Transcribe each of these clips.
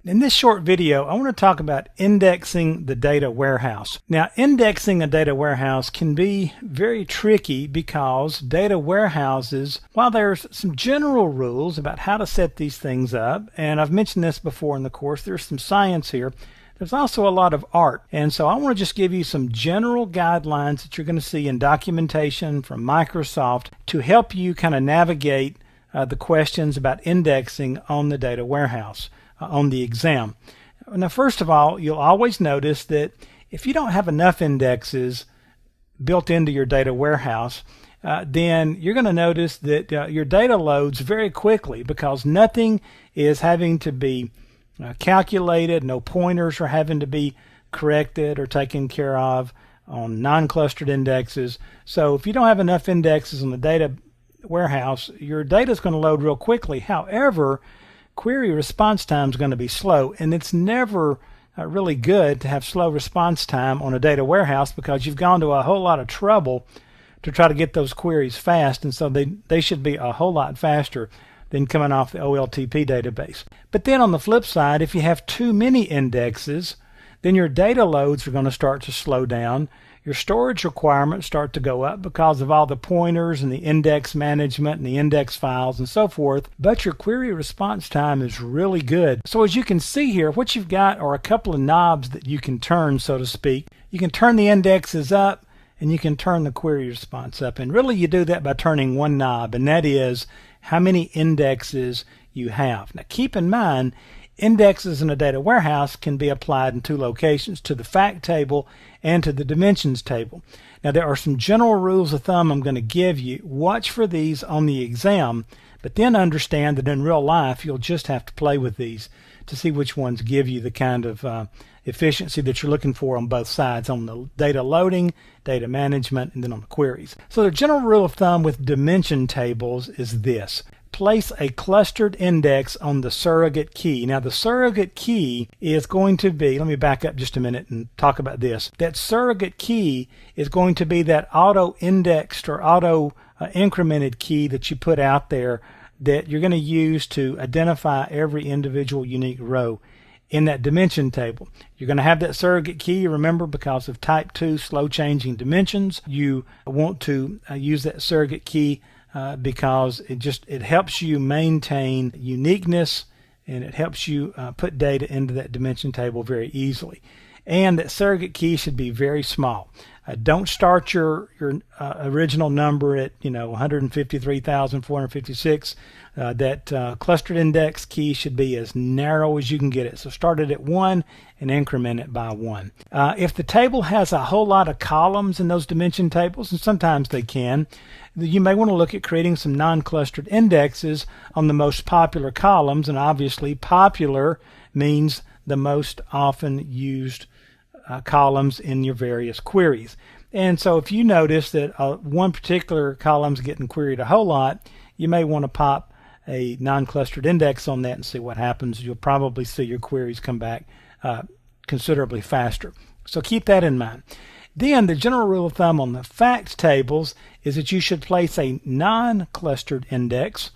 In this short video, I want to talk about indexing the data warehouse. Now, indexing a data warehouse can be very tricky because data warehouses, while there's some general rules about how to set these things up, and I've mentioned this before in the course, there's some science here, there's also a lot of art. And so I want to just give you some general guidelines that you're going to see in documentation from Microsoft to help you kind of navigate the questions about indexing on the data warehouse. On the exam. Now, first of all, you'll always notice that if you don't have enough indexes built into your data warehouse, then you're going to notice that your data loads very quickly because nothing is having to be calculated, no pointers are having to be corrected or taken care of on non-clustered indexes. So if you don't have enough indexes on the data warehouse, your data is going to load real quickly. However, query response time is going to be slow, and it's never really good to have slow response time on a data warehouse because you've gone to a whole lot of trouble to try to get those queries fast, and so they should be a whole lot faster than coming off the OLTP database. But then on the flip side, if you have too many indexes, then your data loads are going to start to slow down. Your storage requirements start to go up because of all the pointers and the index management and the index files and so forth, but your query response time is really good. So as you can see here, what you've got are a couple of knobs that you can turn, so to speak. You can turn the indexes up and you can turn the query response up, and really you do that by turning one knob, and that is how many indexes you have. Now keep in mind, indexes in a data warehouse can be applied in two locations, to the fact table and to the dimensions table. Now there are some general rules of thumb I'm going to give you. Watch for these on the exam, but then understand that in real life you'll just have to play with these to see which ones give you the kind of efficiency that you're looking for on both sides, on the data loading, data management, and then on the queries. So the general rule of thumb with dimension tables is this: place a clustered index on the surrogate key. Now the surrogate key is going to be, let me back up just a minute and talk about this. That surrogate key is going to be that auto-indexed or auto-incremented key that you put out there that you're going to use to identify every individual unique row in that dimension table. You're going to have that surrogate key, remember, because of type 2 slow changing dimensions. You want to use that surrogate key because it helps you maintain uniqueness, and it helps you put data into that dimension table very easily. And that surrogate key should be very small. Don't start your original number at 153,456. That clustered index key should be as narrow as you can get it. So start it at 1 and increment it by 1. If the table has a whole lot of columns in those dimension tables, and sometimes they can, you may want to look at creating some non-clustered indexes on the most popular columns, and obviously popular means the most often used columns in your various queries. And so if you notice that one particular column's getting queried a whole lot, you may want to pop a non-clustered index on that and see what happens. You'll probably see your queries come back considerably faster. So keep that in mind. Then the general rule of thumb on the fact tables is that you should place a non-clustered index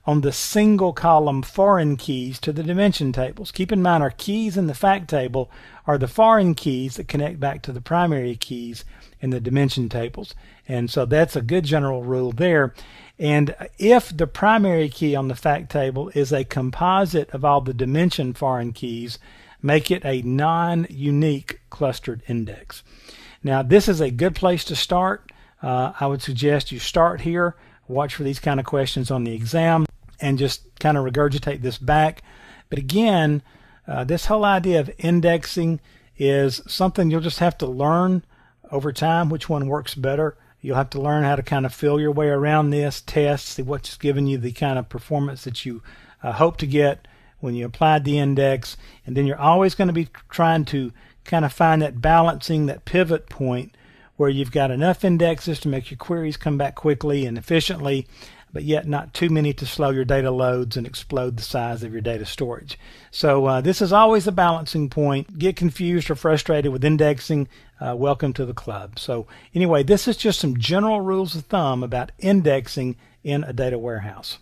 on the single column foreign keys to the dimension tables. Keep in mind, our keys in the fact table are the foreign keys that connect back to the primary keys in the dimension tables. And so that's a good general rule there. And if the primary key on the fact table is a composite of all the dimension foreign keys, make it a non-unique clustered index. Now this is a good place to start. I would suggest you start here, watch for these kind of questions on the exam, and just kind of regurgitate this back. But again, this whole idea of indexing is something you'll just have to learn over time, which one works better. You'll have to learn how to kind of feel your way around this, test, see what's giving you the kind of performance that you hope to get when you applied the index. And then you're always going to be trying to kind of find that balancing, that pivot point where you've got enough indexes to make your queries come back quickly and efficiently, but yet not too many to slow your data loads and explode the size of your data storage. So this is always a balancing point. Get confused or frustrated with indexing, welcome to the club. So anyway, this is just some general rules of thumb about indexing in a data warehouse.